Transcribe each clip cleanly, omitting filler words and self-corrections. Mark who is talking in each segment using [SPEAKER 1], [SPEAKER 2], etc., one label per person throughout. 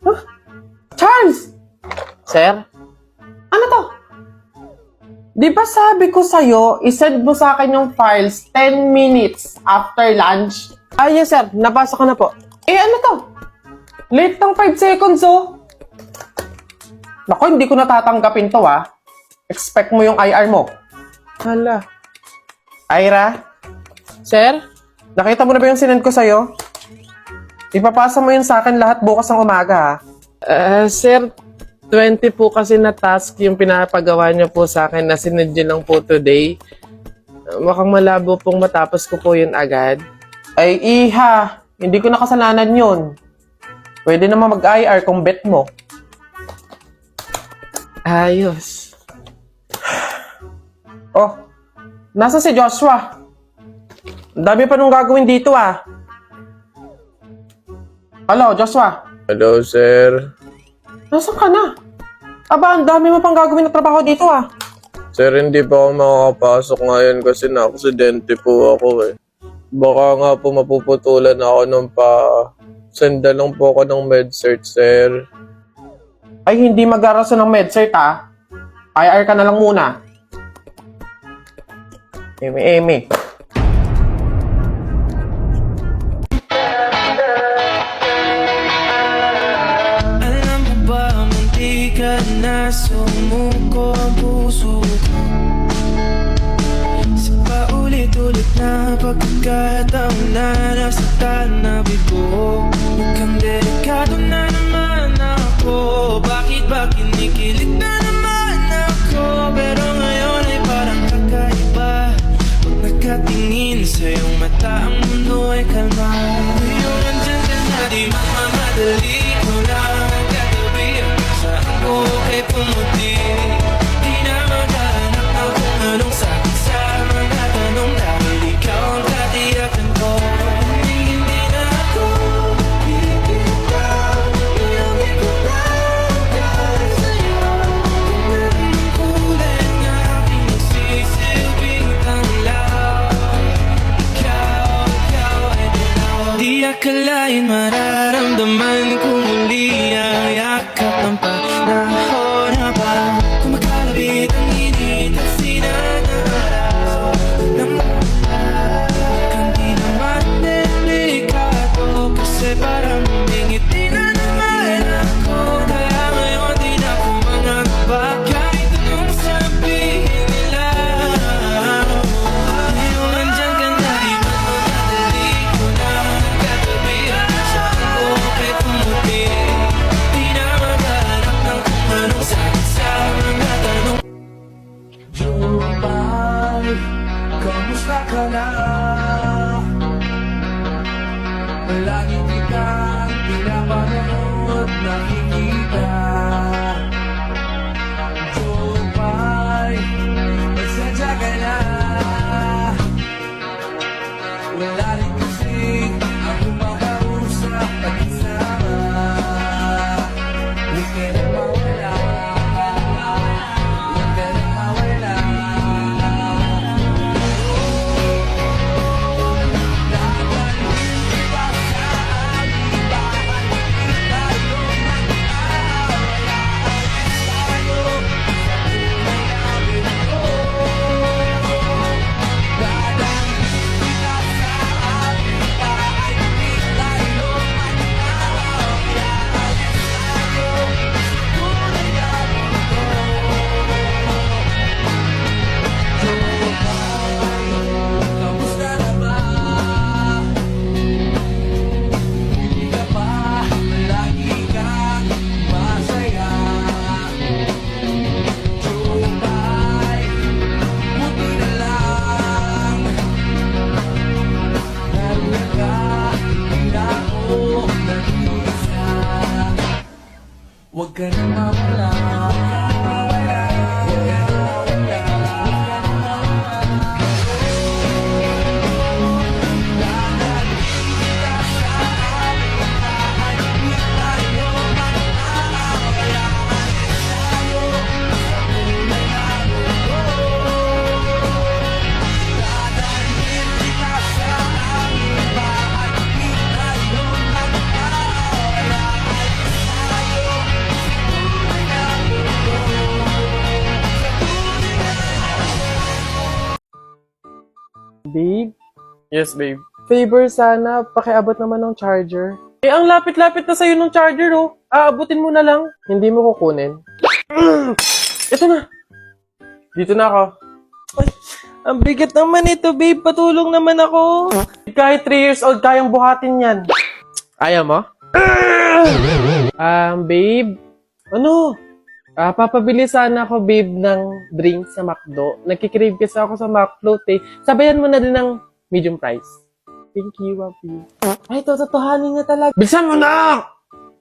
[SPEAKER 1] Huh? Charles!
[SPEAKER 2] Sir?
[SPEAKER 1] Ano to? Di ba sabi ko sa'yo, isend mo sa akin yung files 10 minutes after lunch?
[SPEAKER 2] Yes sir, nabasa ko na po.
[SPEAKER 1] Ano to? Late ng 5 seconds oh. Naku, hindi ko natatanggapin to Expect mo yung IR mo.
[SPEAKER 2] Hala.
[SPEAKER 1] Ira,
[SPEAKER 2] Sir?
[SPEAKER 1] nakita mo na ba yung sinend ko sa'yo? Ipapasa mo yun sa akin lahat bukas ng umaga
[SPEAKER 2] Sir, 20 po kasi na task yung pinapagawa niyo po sa akin na sinend niyo lang po today. Mukhang malabo pong matapos ko po yun agad.
[SPEAKER 1] Ay, iha. Hindi ko nakasalanan yun. Pwede naman mag-IR kung bet mo.
[SPEAKER 2] Ayos.
[SPEAKER 1] Oh, nasa si Joshua? Ang dami pa nung gagawin dito Hello, Joshua?
[SPEAKER 2] Hello, sir.
[SPEAKER 1] Nasaan ka na? Aba, ang dami mo pang gagawin na trabaho dito
[SPEAKER 2] Sir, hindi pa ako makakapasok ngayon kasi na-aksidente po ako Baka nga po mapuputulan ako nung senda lang po ako ng med-cert, sir.
[SPEAKER 1] Ay, hindi mag-araso ng med-cert IR ka na lang muna. Eme.
[SPEAKER 3] Alam mo ba, munti ka na sumuko ang puso ko sa paulit-ulit na pagkakataon na nasaktan na bigo. Mukhang delikado na naman ako. Bakit ba kinikilig na naman ako? Pero ngayon ay parang kakaiba. Pag nakatingin sa iyong mata, ang mundo ay kalma. Ngayon andyan ka na, di mamamadali ko lang ang katabi. Saan ko kay pumuti? Di na maghanap na kung anong sabi sa mga tanong. Dahil ikaw ang katiyakan ko. Hindi na ako bibitaw. Iyong ikulang dahil sa'yo. Kung meron ang kulay ng aking nagsisilbing tanglaw. Ikaw ay dilaw. Di akalain mararamdaman ko muli ang yakap ng panahon habang kumakalapit ang init at sinanaraw ng mukhang di naman delikado kasi parang humingiti na naman ako. Kaya ngayon di na ako mangangamba kahit anong sabihin nila. Ngayon nandyan ka na, di mamamadali ko na ang katabi. Saan ko kay pumuti? Di na maghanap ng kung anong sagot sa mga tanong. Jumay, kamusta ka na? Lagi kitang pinapanood, nakikita. Jumay, pasensya ka na. Wala rin kasi ako makausap at isama. Huwag ka na mawala. Huwag ka na mawala. Kamusta na ba? Hindi ka ba lagi kang masaya? Jumay, buti na lang. Naroon ka, hindi na ako nag-iisa. Huwag ka na mawala.
[SPEAKER 1] Babe,
[SPEAKER 2] Yes, babe.
[SPEAKER 1] favor sana, pakiabot naman ng charger. Eh, ang lapit-lapit na sa'yo ng charger, oh. Aabutin mo na lang. Hindi mo kukunin. Ito na. Dito na ako.
[SPEAKER 2] Ang bigat naman ito, babe. Patulong naman ako.
[SPEAKER 1] Kahit 3 years old, kayang buhatin yan.
[SPEAKER 2] Ayaw mo?
[SPEAKER 1] Babe,
[SPEAKER 2] Ano?
[SPEAKER 1] papabili sana ako, babe, ng drinks sa McDo. Nagkikrave kasi ako sa McFloat, eh. Sabayan mo na din ng medium price. Thank you, Wapi. Ay, totohanin na talaga.
[SPEAKER 2] Bilisan mo na!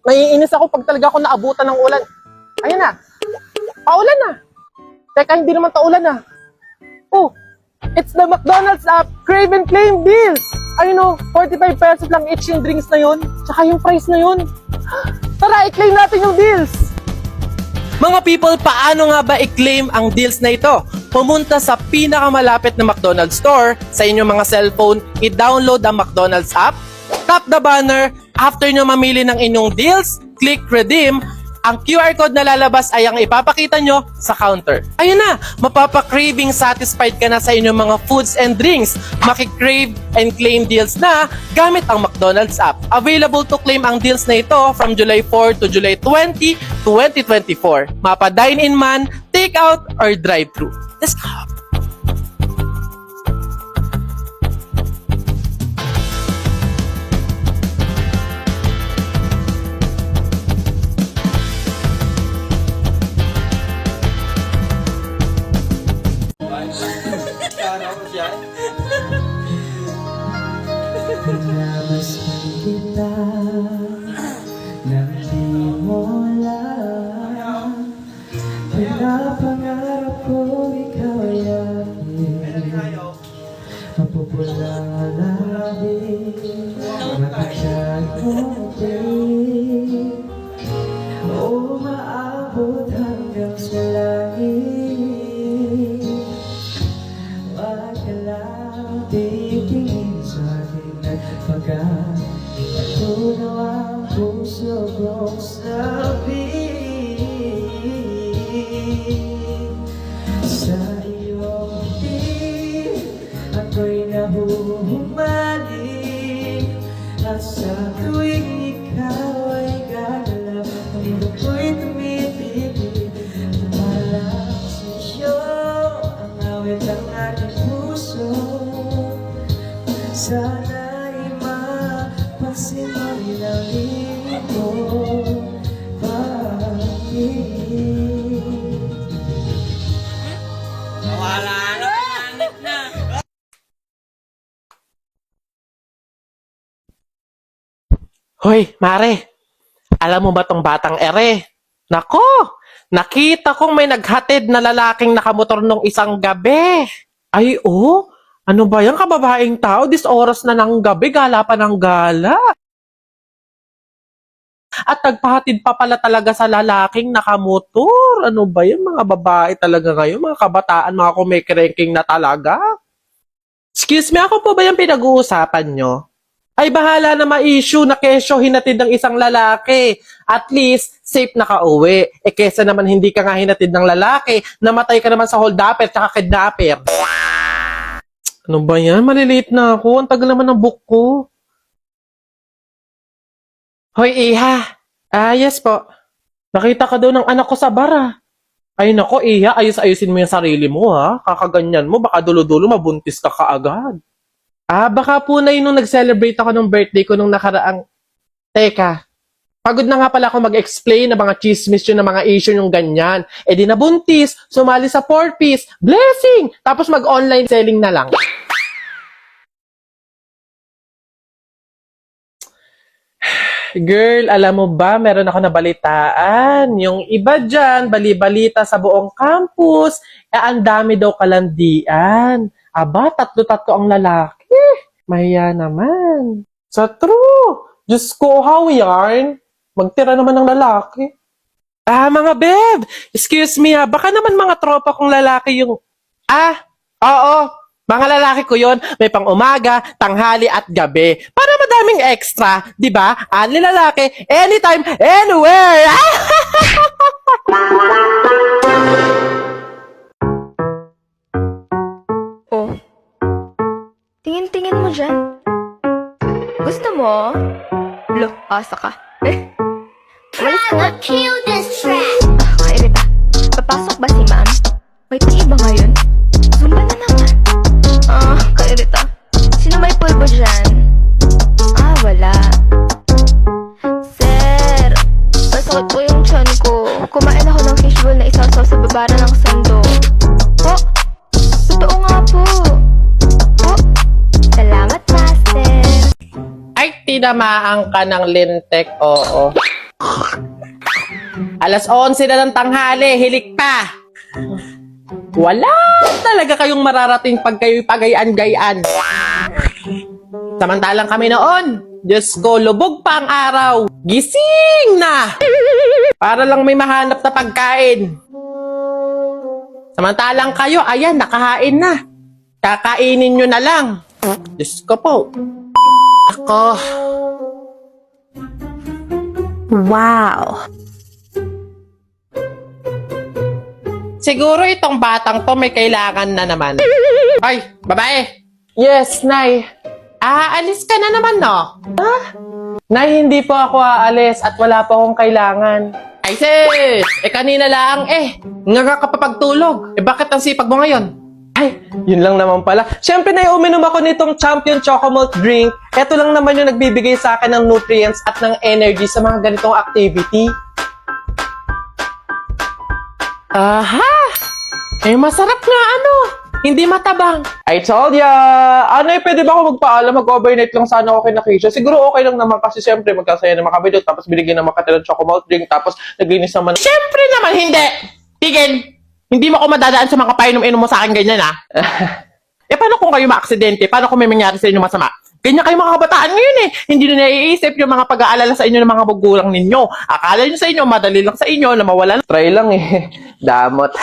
[SPEAKER 1] Naiinis ako pag talaga ako naabutan ng ulan. Ayun na. Paulan na. Teka, hindi naman taulan na. Oh, it's the McDonald's app, Crave and Claim deals. Ayun o, 45 pesos lang each yung drinks na yun. Tsaka yung price na yun. Tara, i-claim natin yung deals.
[SPEAKER 4] Mga people, paano nga ba i-claim ang deals na ito? Pumunta sa pinakamalapit na McDonald's store sa inyong mga cellphone, i-download ang McDonald's app, tap the banner, after nyo mamili ng inyong deals, click redeem, ang QR code na lalabas ay ang ipapakita nyo sa counter. Ayun na, mapapakraving satisfied ka na sa inyong mga foods and drinks. Makikrave and claim deals na gamit ang McDonald's app. Available to claim ang deals na ito from July 4 to July 20, 2024. Mapa dine-in man, take-out, or drive-thru. Let's go!
[SPEAKER 3] Pinamasin kita nang di mo alam. Pinapangarap ko ikaw ay akin. Mapupulang alabi, mapagkat mo din. O maabot hanggang sa langit. Wag ka lang titingin sa akin at pagkatunaw ang puso kong sabihin. Sa iyong ngiti ako'y nahuhumaling, at sa tuwing ikaw ay gagalaw, ang mundo ko'y tumitibig. Tumalang sa iyo ang awit ng aking puso. Sana'y mapasin mo rin ang limit mo.
[SPEAKER 4] Hoy, Mare, alam mo ba tong batang ere? Nako, nakita kong may naghatid na lalaking nakamotor nung isang gabi. Ay, oh, ano ba yan, kababaeng tao? This oras na ng gabi, gala pa ng gala. At nagpahatid pa pala talaga sa lalaking nakamotor. Ano ba yan, mga babae talaga ngayon, mga kabataan, mga kumikirenking na talaga. Excuse me, ako po ba yung pinag-uusapan nyo? Ay, bahala na ma-issue na kesyo hinatid ng isang lalaki. At least, safe na ka-uwi. Eh, kesa naman hindi ka nga hinatid ng lalaki, namatay ka naman sa hold-upper tsaka kidnapper. Ano ba yan? Malilate na ako. Ang tagal naman ng book ko. Hoy, Iha. Yes po. Nakita ka daw ng anak ko sa bar, Ay nako, Iha, ayos-ayusin mo yung sarili mo, ha? Kakaganyan mo, baka dulo-dulo mabuntis ka kaagad. Baka po na yun nung nag-celebrate ako ng birthday ko nung nakaraang... Teka, pagod na nga pala ako mag-explain na mga chismis yun na mga issue yung ganyan. Eh di nabuntis, sumali sa 4-piece, blessing! Tapos mag-online selling na lang. Girl, alam mo ba, meron ako nabalitaan. Yung iba dyan, bali-balita sa buong campus, ang dami daw kalandian. Aba, tatlo-tatlo ang lalaki. Mahiya naman. Sa true. Diyos ko, how yarn? Magtira naman ng lalaki. Mga beb, excuse me baka naman mga tropa kong lalaki yung... Oo. Mga lalaki ko yon, may pang umaga, tanghali at gabi. Para madaming extra, di ba? Ani lalaki, anytime, anywhere.
[SPEAKER 5] mo dyan? Gusto mo? Lo, asa ka. Walis ka nga.
[SPEAKER 6] Kill this track.
[SPEAKER 5] Kairita. Papasok ba si ma'am? May paiba ngayon? Zumba na naman. Kairita. Sino may pulbo dyan? Wala. Sir, masakit po yung tiyan ko. Kumain ako ng fishbowl na isasaw sa babara ng sando. Po, totoo nga po. Po, salamat, master.
[SPEAKER 1] Ay, tinamaan ka ng lintek, oo. Alas 11 na ng tanghali, hilik pa. Wala talaga kayong mararating pag kayo'y pagayan-gayan. Samantalang kami noon, Diyos ko, lubog pa ang araw. Gising na! Para lang may mahanap na pagkain. Samantalang kayo, ayan, nakahain na. Kakainin nyo na lang. Diyos ko po. Ako. Wow. Siguro itong batang to may kailangan na naman. Ay, babae. Yes, Nay. Aalis ka na naman, no? Ha? Nay, hindi po ako aalis at wala po akong kailangan. Ay, sis! Kanina lang, nga ka pa pagtulog. Bakit ang sipag mo ngayon? Ay, yun lang naman pala. Siyempre, Nay, uminom ako nitong Champion Chocomalt drink. Ito lang naman yung nagbibigay sa akin ng nutrients at ng energy sa mga ganitong activity. Aha! Masarap nga hindi matabang. I told ya! Anay, pwede ba ako magpaalam? Mag-overnight lang sana ako kay Nakisha. Siguro okay lang naman kasi siyempre magkasaya naman kami doon. Tapos binigyan naman kita ng Chocomalt drink. Tapos naglinis naman. Siyempre naman, hindi! Tigil! Hindi mo ako madadaan sa mga painom-inom mo sa akin ganyan, ha? Paano kung kayo ma-aksidente? Paano kung may mangyari sa inyo masama? Ganyan kayo mga kabataan ngayon Hindi nyo naiisip yung mga pag-aalala sa inyo ng mga magulang ninyo. Akala nyo sa inyo, madali lang sa inyo na mawala. Try lang Damot.